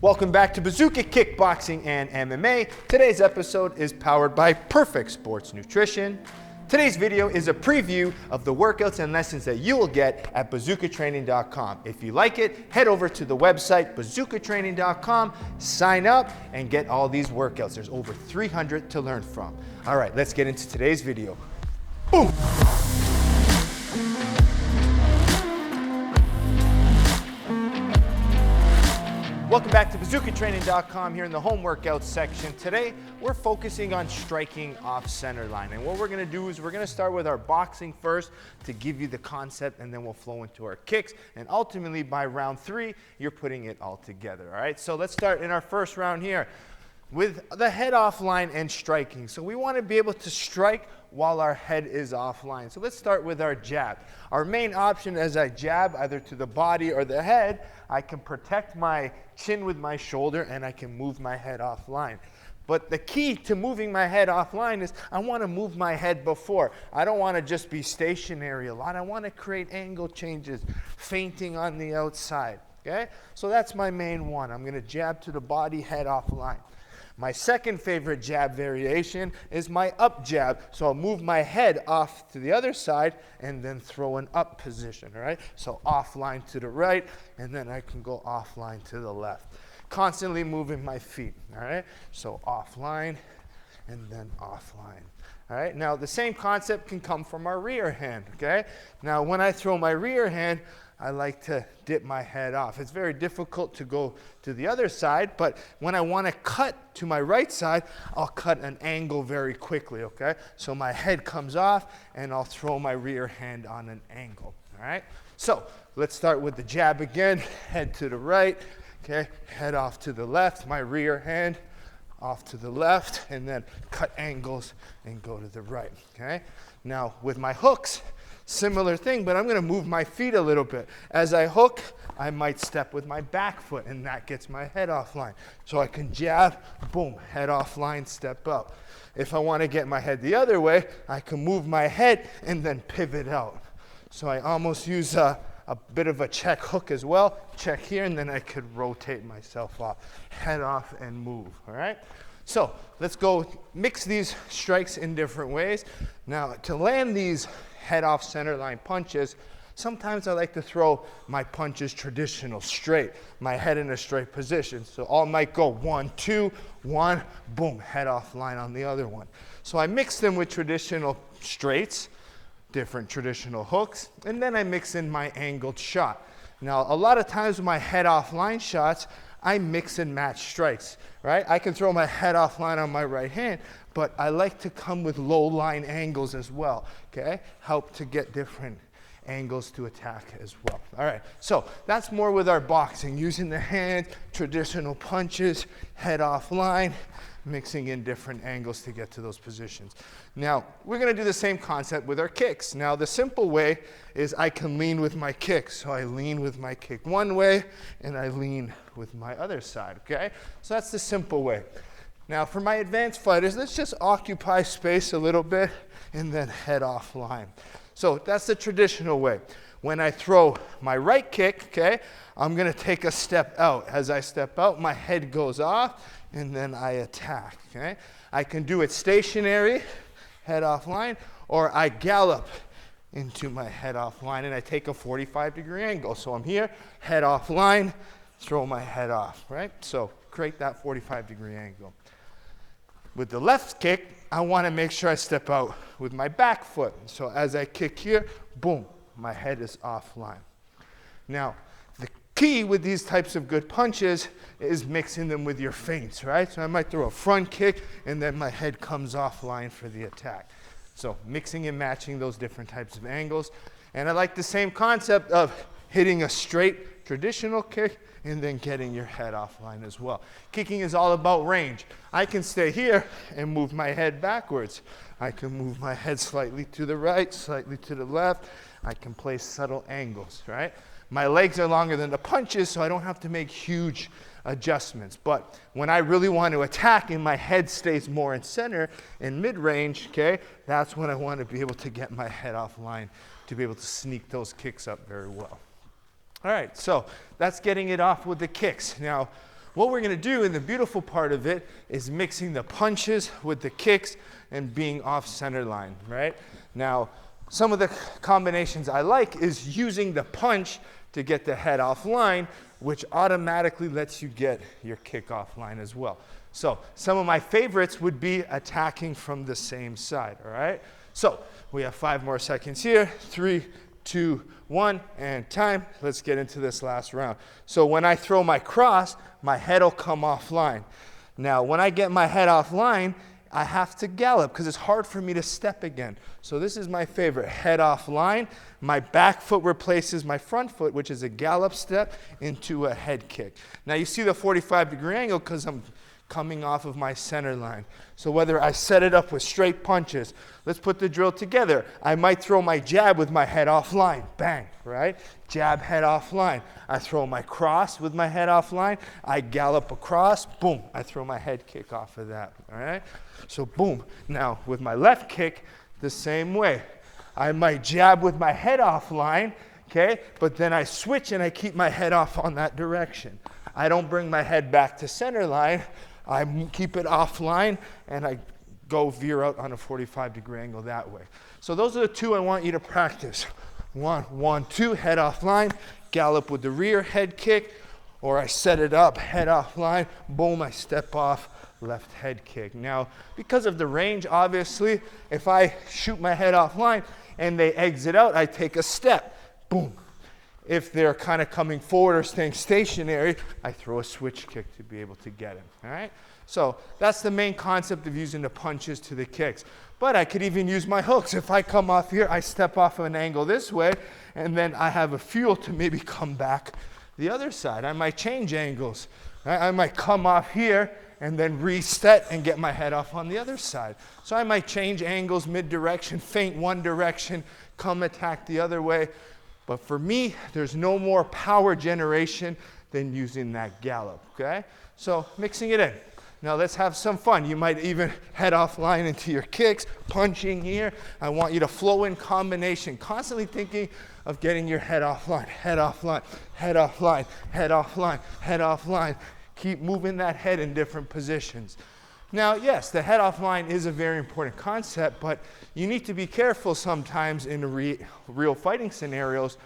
Welcome back to Bazooka Kickboxing and MMA. Today's episode is powered by Perfect Sports Nutrition. Today's video is a preview of the workouts and lessons that you will get at bazookatraining.com. If you like it, head over to the website bazookatraining.com, sign up, and get all these workouts. There's over 300 to learn from. All right, let's get into today's video. Boom! Welcome back to bazookatraining.com here in the home workouts section. Today, we're focusing on striking off center line. And what we're gonna do is we're gonna start with our boxing first to give you the concept, and then we'll flow into our kicks. And ultimately, by round 3, you're putting it all together, all right? So let's start in our first round here with the head offline and striking. So we wanna be able to strike while our head is offline. So let's start with our jab. Our main option as I jab either to the body or the head, I can protect my chin with my shoulder and I can move my head offline. But the key to moving my head offline is I want to move my head before. I don't want to just be stationary a lot. I want to create angle changes, feinting on the outside, okay? So that's my main one. I'm going to jab to the body, head offline. My second favorite jab variation is my up jab. So I'll move my head off to the other side and then throw an up position, all right? So offline to the right, and then I can go offline to the left. Constantly moving my feet, all right? So offline and then offline. All right, now the same concept can come from our rear hand, okay? Now when I throw my rear hand, I like to dip my head off. It's very difficult to go to the other side, but when I want to cut to my right side, I'll cut an angle very quickly, okay? So my head comes off and I'll throw my rear hand on an angle, all right? So let's start with the jab again, head to the right, okay? Head off to the left, my rear hand off to the left, and then cut angles and go to the right, okay? Now with my hooks, similar thing, but I'm going to move my feet a little bit. As I hook, I might step with my back foot, and that gets my head offline. So I can jab, boom, head offline, step up. If I want to get my head the other way, I can move my head and then pivot out. So I almost use a bit of a check hook as well. Check here, and then I could rotate myself off. Head off and move, all right? So let's go mix these strikes in different ways. Now, to land these head off center line punches, sometimes I like to throw my punches traditional, straight, my head in a straight position. So all might go 1, 2, 1, boom, head off line on the other one. So I mix them with traditional straights, different traditional hooks, and then I mix in my angled shot. Now, a lot of times with my head offline shots, I mix and match strikes, right? I can throw my head offline on my right hand, but I like to come with low line angles as well, okay? Help to get different angles to attack as well. All right, so that's more with our boxing, using the hand, traditional punches, head offline, mixing in different angles to get to those positions. Now, we're gonna do the same concept with our kicks. Now, the simple way is I can lean with my kicks. So I lean with my kick one way, and I lean with my other side, okay? So that's the simple way. Now, for my advanced fighters, let's just occupy space a little bit and then head offline. So that's the traditional way. When I throw my right kick, okay, I'm gonna take a step out. As I step out, my head goes off, and then I attack, okay? I can do it stationary, head offline, or I gallop into my head offline, and I take a 45-degree angle. So I'm here, head offline, throw my head off, right? So create that 45-degree angle. With the left kick, I want to make sure I step out with my back foot. So as I kick here, boom, my head is offline. Now, the key with these types of good punches is mixing them with your feints, right? So I might throw a front kick, and then my head comes offline for the attack. So mixing and matching those different types of angles. And I like the same concept of hitting a straight traditional kick and then getting your head offline as well. Kicking is all about range. I can stay here and move my head backwards. I can move my head slightly to the right, slightly to the left. I can play subtle angles, right? My legs are longer than the punches, so I don't have to make huge adjustments. But when I really want to attack and my head stays more in center, in mid-range, okay, that's when I want to be able to get my head offline to be able to sneak those kicks up very well. All right, so that's getting it off with the kicks. Now, what we're gonna do, and the beautiful part of it, is mixing the punches with the kicks and being off center line, right? Now, some of the combinations I like is using the punch to get the head off line, which automatically lets you get your kick off line as well. So some of my favorites would be attacking from the same side, all right? So we have 5 more seconds here. 3, 2, 1, and time. Let's get into this last round. So when I throw my cross, my head will come offline. Now, when I get my head offline, I have to gallop because it's hard for me to step again. So this is my favorite, head offline. My back foot replaces my front foot, which is a gallop step, into a head kick. Now you see the 45-degree angle because I'm coming off of my center line. So whether I set it up with straight punches, let's put the drill together. I might throw my jab with my head offline, bang, right? Jab, head offline. I throw my cross with my head offline. I gallop across, boom, I throw my head kick off of that, all right? So boom. Now with my left kick, the same way. I might jab with my head offline, okay? But then I switch and I keep my head off on that direction. I don't bring my head back to center line. I keep it offline and I go veer out on a 45-degree angle that way. So those are the 2 I want you to practice. 1, 1, 2, head offline, gallop with the rear head kick, or I set it up, head offline, boom, I step off, left head kick. Now, because of the range, obviously, if I shoot my head offline and they exit out, I take a step, boom. If they're kind of coming forward or staying stationary, I throw a switch kick to be able to get him, all right? So that's the main concept of using the punches to the kicks. But I could even use my hooks. If I come off here, I step off of an angle this way, and then I have a fuel to maybe come back the other side. I might change angles. Right? I might come off here and then reset and get my head off on the other side. So I might change angles mid-direction, feint one direction, come attack the other way. But for me, there's no more power generation than using that gallop, okay? So mixing it in. Now let's have some fun. You might even head offline into your kicks, punching here. I want you to flow in combination, constantly thinking of getting your head offline, head offline, head offline, head offline, head offline. Keep moving that head in different positions. Now, yes, the head offline is a very important concept, but you need to be careful sometimes in real fighting scenarios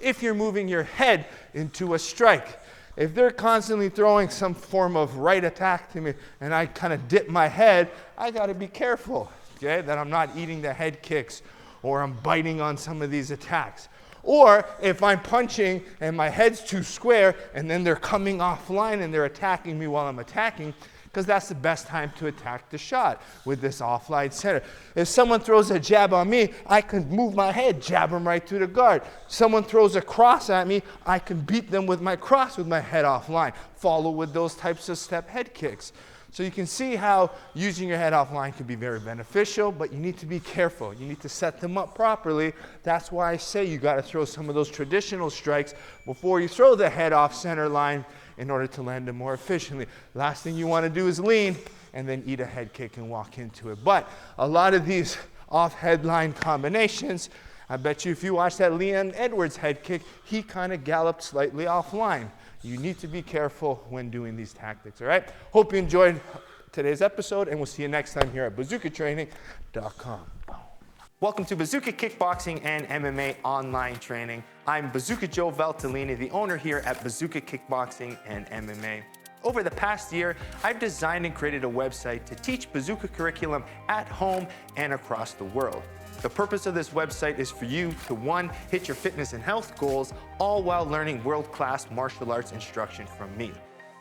if you're moving your head into a strike. If they're constantly throwing some form of right attack to me and I kind of dip my head, I got to be careful, okay, that I'm not eating the head kicks or I'm biting on some of these attacks. Or if I'm punching and my head's too square and then they're coming offline and they're attacking me while I'm attacking, because that's the best time to attack the shot with this offline center. If someone throws a jab on me, I can move my head, jab them right through the guard. Someone throws a cross at me, I can beat them with my cross with my head offline. Follow with those types of step head kicks. So you can see how using your head offline can be very beneficial, but you need to be careful. You need to set them up properly. That's why I say you got to throw some of those traditional strikes before you throw the head off center line in order to land them more efficiently. Last thing you want to do is lean and then eat a head kick and walk into it. But a lot of these off headline combinations, I bet you if you watch that Leon Edwards head kick, he kind of galloped slightly offline. You need to be careful when doing these tactics, all right? Hope you enjoyed today's episode, and we'll see you next time here at bazookatraining.com. Welcome to Bazooka Kickboxing and MMA online training. I'm Bazooka Joe Valtellini, the owner here at Bazooka Kickboxing and MMA. Over the past year, I've designed and created a website to teach Bazooka curriculum at home and across the world. The purpose of this website is for you to, 1, hit your fitness and health goals, all while learning world-class martial arts instruction from me.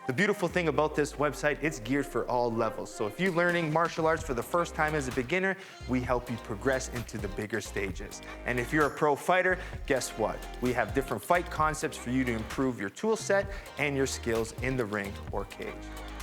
The beautiful thing about this website, it's geared for all levels. So if you're learning martial arts for the first time as a beginner, we help you progress into the bigger stages. And if you're a pro fighter, guess what? We have different fight concepts for you to improve your tool set and your skills in the ring or cage.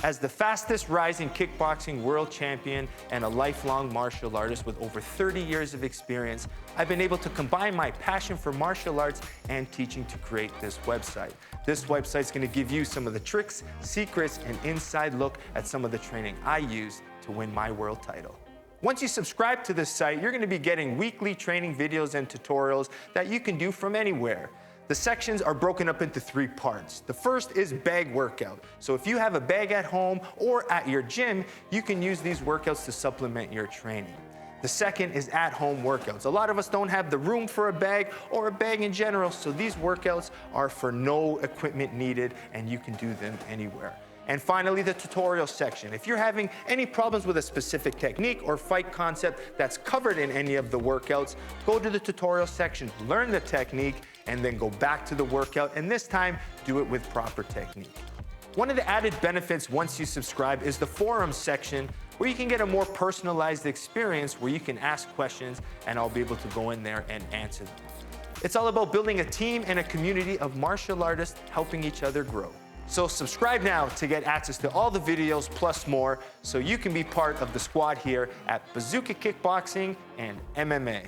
As the fastest rising kickboxing world champion and a lifelong martial artist with over 30 years of experience, I've been able to combine my passion for martial arts and teaching to create this website. This website's going to give you some of the tricks, secrets, and inside look at some of the training I use to win my world title. Once you subscribe to this site, you're going to be getting weekly training videos and tutorials that you can do from anywhere. The sections are broken up into 3 parts. The first is bag workout. So if you have a bag at home or at your gym, you can use these workouts to supplement your training. The second is at-home workouts. A lot of us don't have the room for a bag or a bag in general, so these workouts are for no equipment needed and you can do them anywhere. And finally, the tutorial section. If you're having any problems with a specific technique or fight concept that's covered in any of the workouts, go to the tutorial section, learn the technique, and then go back to the workout, and this time, do it with proper technique. One of the added benefits once you subscribe is the forums section, where you can get a more personalized experience where you can ask questions and I'll be able to go in there and answer them. It's all about building a team and a community of martial artists helping each other grow. So subscribe now to get access to all the videos plus more so you can be part of the squad here at Bazooka Kickboxing and MMA.